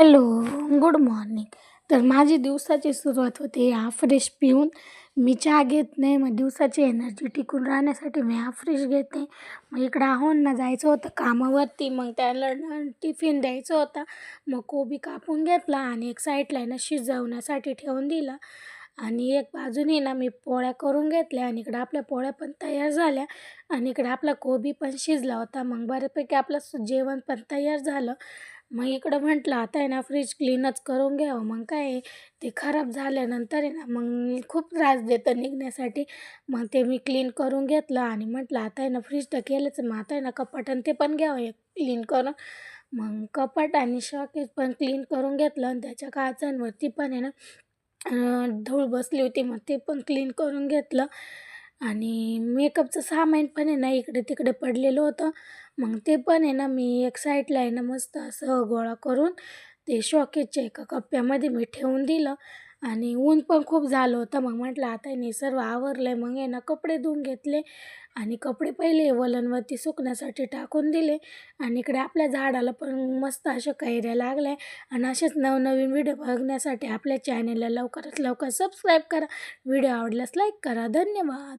Hello, good morning. तर माझी दिवसाची सुरुवात होते हा फ्रेश पिऊन. मी चहा घेत नाही, मग दिवसाची एनर्जी टिकून राहण्यासाठी मी हा फ्रेश घेते. मग इकडं आहोंना जायचं होतं कामावरती, मग त्याला टिफिन द्यायचं होता. मग कोबी कापून घेतला आणि एक साईडला आहे ना शिजवण्यासाठी ठेवून दिला. आणि एक बाजूने ना मी पोळ्या करून घेतल्या आणि इकडं आपल्या पोळ्या पण तयार झाल्या आणि इकडं आपला कोबी पण शिजला होता. मग बऱ्यापैकी आपलं जेवण पण तयार झालं. मग इकडं म्हटलं आता आहे ना फ्रीज क्लीनच करून घ्यावं. मग काय आहे, ते खराब झाल्यानंतर आहे ना मग खूप त्रास देतं निघण्यासाठी. मग ते मी क्लीन करून घेतलं आणि म्हटलं आता आहे ना फ्रीज तर केलंच, मग आता आहे ना कपाट आणि ते पण घ्यावं एक क्लीन करून. मग कपाट आणि शॉकेस पण क्लीन करून घेतलं आणि त्याच्या काचांवरती पण आहे ना धूळ बसली होती, मग ते पण क्लीन करून घेतलं. आणि मेकअपचं सामान पण आहे ना इकडे-तिकडे पडलेलं होतं. मग ते पण आहे ना मी एक साईडला आहे ना मस्त असं गोळा करून ते शोकेसच्या एका कप्प्यामध्ये मी ठेवून दिलं. आणि ऊन पण खूप झालं होतं. मग म्हटलं आता आहे ना सर्व आवरलं मग आहे ना कपडे धुवून घेतले आणि कपडे पहिले वलनवरती सुकण्यासाठी टाकून दिले. आणि इकडे आपल्या झाडाला पण मस्त अशा कैऱ्या लागल्या. आणि असेच नवनवीन व्हिडिओ बघण्यासाठी आपल्या चॅनेलला लवकरात लवकर सबस्क्राईब करा. व्हिडिओ आवडल्यास लाईक करा. धन्यवाद.